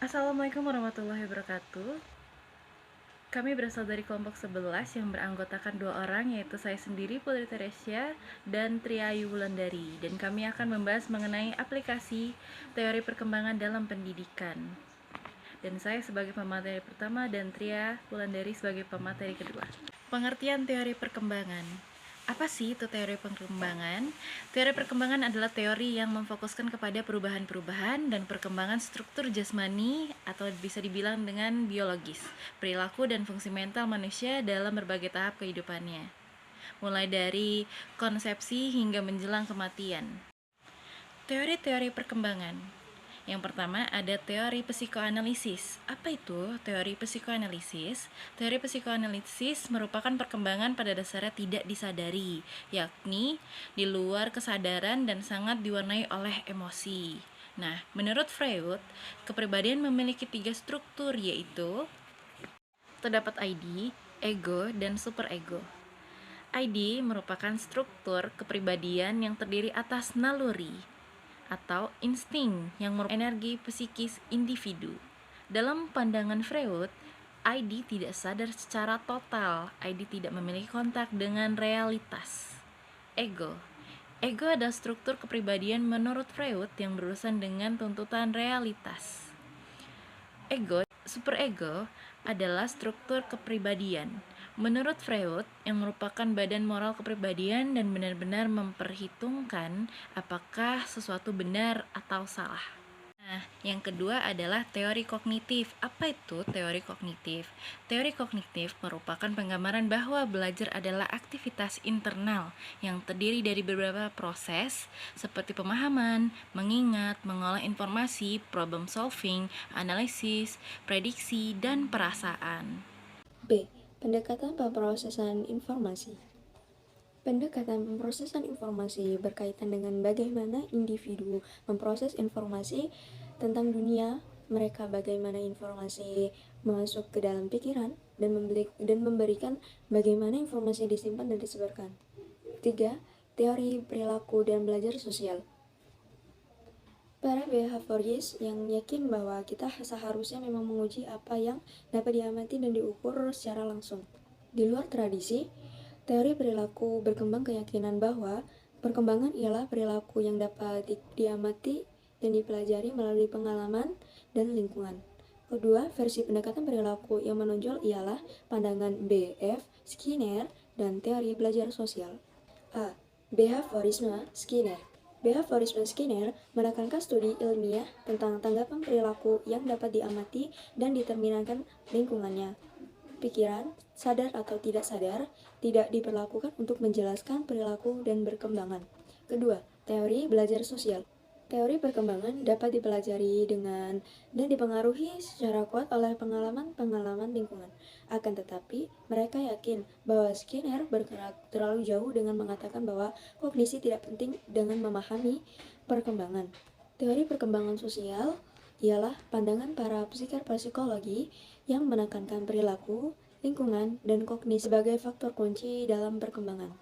Assalamualaikum warahmatullahi wabarakatuh. Kami berasal dari kelompok 11 yang beranggotakan 2 orang, yaitu saya sendiri Putri Teresia dan Triayu Wulandari. Dan kami akan membahas mengenai aplikasi teori perkembangan dalam pendidikan. Dan saya sebagai pemateri pertama dan Tria Wulandari sebagai pemateri kedua. Pengertian teori perkembangan. Apa sih itu teori perkembangan? Teori perkembangan adalah teori yang memfokuskan kepada perubahan-perubahan dan perkembangan struktur jasmani atau bisa dibilang dengan biologis, perilaku dan fungsi mental manusia dalam berbagai tahap kehidupannya, mulai dari konsepsi hingga menjelang kematian. Teori-teori perkembangan. Yang pertama ada teori psikoanalisis. Apa itu teori psikoanalisis? Teori psikoanalisis merupakan perkembangan pada dasarnya tidak disadari, yakni di luar kesadaran dan sangat diwarnai oleh emosi. Nah, menurut Freud, kepribadian memiliki 3 struktur, yaitu terdapat ID, ego, dan superego. ID merupakan struktur kepribadian yang terdiri atas naluri atau insting yang merupakan energi psikis individu. Dalam pandangan Freud, ID tidak sadar secara total. ID tidak memiliki kontak dengan realitas. Ego. Ego adalah struktur kepribadian menurut Freud yang berurusan dengan tuntutan realitas. Superego adalah struktur kepribadian menurut Freud yang merupakan badan moral kepribadian dan benar-benar memperhitungkan apakah sesuatu benar atau salah. Nah, yang kedua adalah teori kognitif. Apa itu teori kognitif? Teori kognitif merupakan penggambaran bahwa belajar adalah aktivitas internal yang terdiri dari beberapa proses seperti pemahaman, mengingat, mengolah informasi, problem solving, analisis, prediksi, dan perasaan. B. Pendekatan pemrosesan informasi. Pendekatan pemrosesan informasi berkaitan dengan bagaimana individu memproses informasi tentang dunia mereka, bagaimana informasi masuk ke dalam pikiran, dan memberikan bagaimana informasi disimpan dan disebarkan. 3. Teori perilaku dan belajar sosial. Para behavioris yang yakin bahwa kita seharusnya memang menguji apa yang dapat diamati dan diukur secara langsung. Di luar tradisi, teori perilaku berkembang keyakinan bahwa perkembangan ialah perilaku yang dapat diamati dan dipelajari melalui pengalaman dan lingkungan. Kedua, versi pendekatan perilaku yang menonjol ialah pandangan B.F. Skinner dan teori belajar sosial. A. Behaviorisme Skinner. Behaviorisme Skinner menekankan studi ilmiah tentang tanggapan perilaku yang dapat diamati dan determinankan lingkungannya. Pikiran, sadar atau tidak sadar, tidak diperlakukan untuk menjelaskan perilaku dan perkembangan. Kedua, teori belajar sosial. Teori perkembangan dapat dipelajari dengan dan dipengaruhi secara kuat oleh pengalaman-pengalaman lingkungan. Akan tetapi, mereka yakin bahwa Skinner bergerak terlalu jauh dengan mengatakan bahwa kognisi tidak penting dengan memahami perkembangan. Teori perkembangan sosial ialah pandangan para psikologi yang menekankan perilaku, lingkungan, dan kognisi sebagai faktor kunci dalam perkembangan.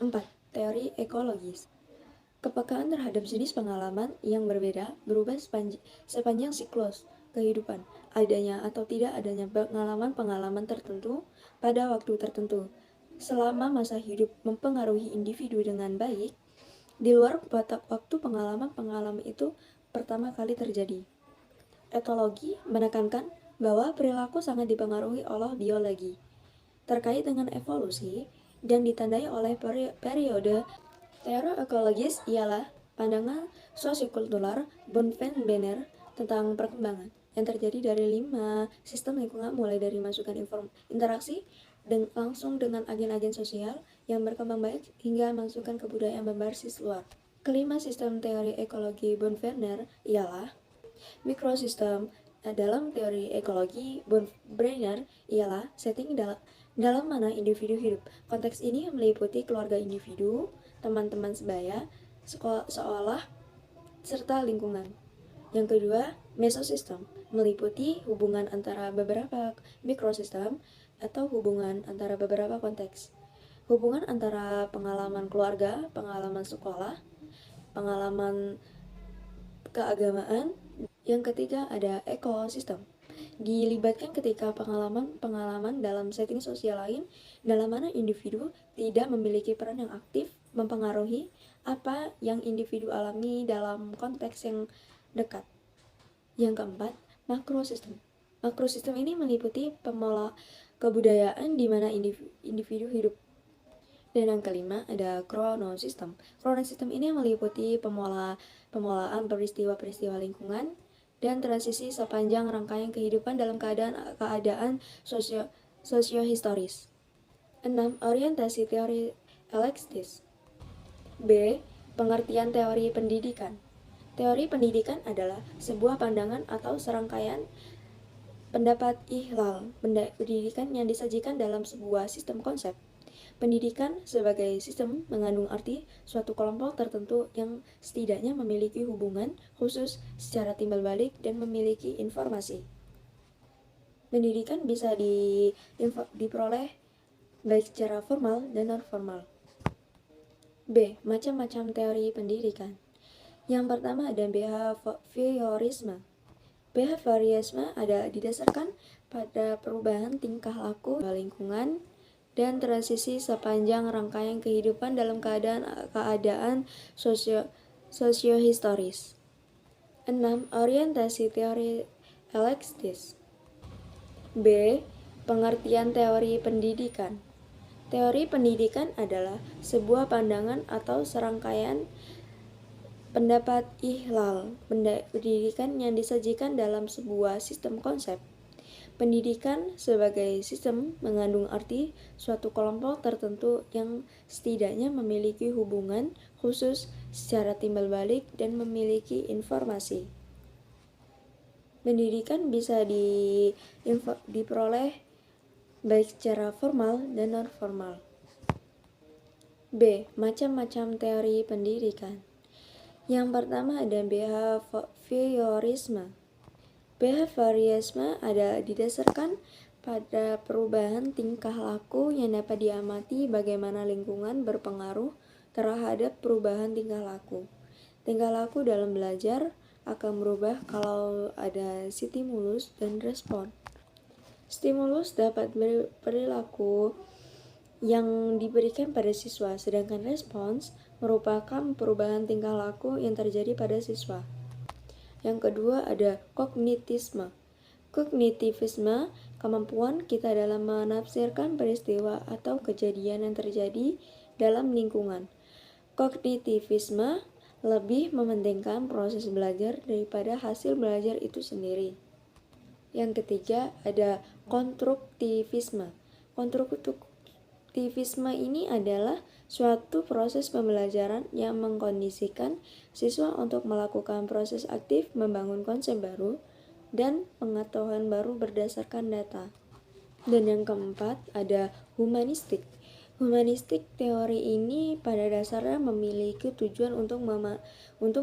4. Teori ekologis. Kepekaan terhadap jenis pengalaman yang berbeda berubah sepanjang siklus kehidupan. Adanya atau tidak adanya pengalaman-pengalaman tertentu pada waktu tertentu selama masa hidup mempengaruhi individu dengan baik di luar batas waktu pengalaman-pengalaman itu pertama kali terjadi. Etologi menekankan bahwa perilaku sangat dipengaruhi oleh biologi terkait dengan evolusi dan ditandai oleh periode. Teori ekologis ialah pandangan sosiokultural Bonvenbender tentang perkembangan yang terjadi dari 5 sistem lingkungan, mulai dari masukan interaksi langsung dengan agen-agen sosial yang berkembang baik hingga masukan kebudayaan berbasis luar. Kelima sistem teori ekologi Bonvenbender ialah mikrosistem. Dalam teori ekologi Bonvenbender ialah setting dalam mana individu hidup. Konteks ini meliputi keluarga individu, teman-teman sebaya, seolah, serta lingkungan. Yang kedua, mesosistem meliputi hubungan antara beberapa mikrosistem atau hubungan antara beberapa konteks. Hubungan antara pengalaman keluarga, pengalaman sekolah, pengalaman keagamaan, Yang ketiga ada ekosistem. Dilibatkan ketika pengalaman dalam setting sosial lain, dalam mana individu tidak memiliki peran yang aktif mempengaruhi apa yang individu alami dalam konteks yang dekat. Yang keempat, makrosistem. Makrosistem ini meliputi pemola kebudayaan di mana individu hidup. Dan yang kelima ada kronosistem. Kronosistem ini meliputi pemolaan peristiwa-peristiwa lingkungan dan transisi sepanjang rangkaian kehidupan dalam keadaan sosiohistoris. 6. Orientasi teori elektis. B. Pengertian teori pendidikan. Teori pendidikan adalah sebuah pandangan atau serangkaian pendapat ihlal pendidikan yang disajikan dalam sebuah sistem konsep. Pendidikan sebagai sistem mengandung arti suatu kelompok tertentu yang setidaknya memiliki hubungan khusus secara timbal balik dan memiliki informasi. Pendidikan bisa diperoleh baik secara formal dan non-formal. B. Macam-macam teori pendidikan. Yang pertama ada behaviorisme. Behaviorisme ada didasarkan pada perubahan tingkah laku lingkungan dan transisi sepanjang rangkaian kehidupan dalam keadaan sosiohistoris. 6. Orientasi teori elektis. B. Pengertian teori pendidikan. Teori pendidikan adalah sebuah pandangan atau serangkaian pendapat ihlal pendidikan yang disajikan dalam sebuah sistem konsep. Pendidikan sebagai sistem mengandung arti suatu kelompok tertentu yang setidaknya memiliki hubungan khusus secara timbal balik dan memiliki informasi. Pendidikan bisa diperoleh baik secara formal dan non-formal. B. Macam-macam teori pendidikan. Yang pertama ada behaviorisme. Behaviorisme ada didasarkan pada perubahan tingkah laku yang dapat diamati bagaimana lingkungan berpengaruh terhadap perubahan tingkah laku. Tingkah laku dalam belajar akan berubah kalau ada stimulus dan respon. Stimulus dapat perilaku yang diberikan pada siswa, sedangkan respons merupakan perubahan tingkah laku yang terjadi pada siswa. Yang kedua ada kognitivisme. Kognitivisme, kemampuan kita dalam menafsirkan peristiwa atau kejadian yang terjadi dalam lingkungan. Kognitivisme lebih mementingkan proses belajar daripada hasil belajar itu sendiri. Yang ketiga ada konstruktivisme. Konstruktivisme ini adalah suatu proses pembelajaran yang mengkondisikan siswa untuk melakukan proses aktif membangun konsep baru dan pengetahuan baru berdasarkan data. Dan yang keempat ada humanistik. Humanistik teori ini pada dasarnya memiliki tujuan untuk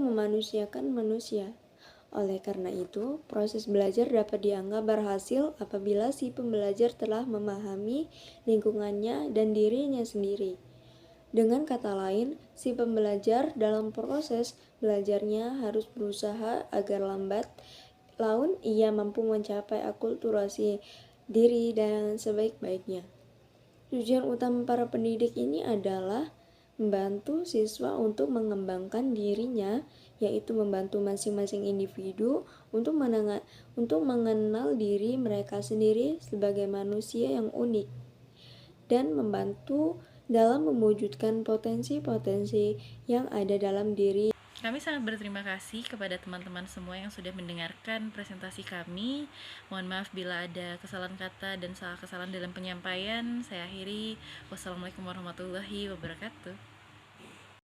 memanusiakan manusia. Oleh karena itu, proses belajar dapat dianggap berhasil apabila si pembelajar telah memahami lingkungannya dan dirinya sendiri. Dengan kata lain, si pembelajar dalam proses belajarnya harus berusaha agar lambat laun ia mampu mencapai akulturasi diri dan sebaik-baiknya. Tujuan utama para pendidik ini adalah membantu siswa untuk mengembangkan dirinya, yaitu membantu masing-masing individu untuk mengenal diri mereka sendiri sebagai manusia yang unik dan membantu dalam mewujudkan potensi-potensi yang ada dalam diri. Kami sangat berterima kasih kepada teman-teman semua yang sudah mendengarkan presentasi kami. Mohon maaf bila ada kesalahan kata dan salah kesalahan dalam penyampaian. Saya akhiri. Wassalamualaikum warahmatullahi wabarakatuh.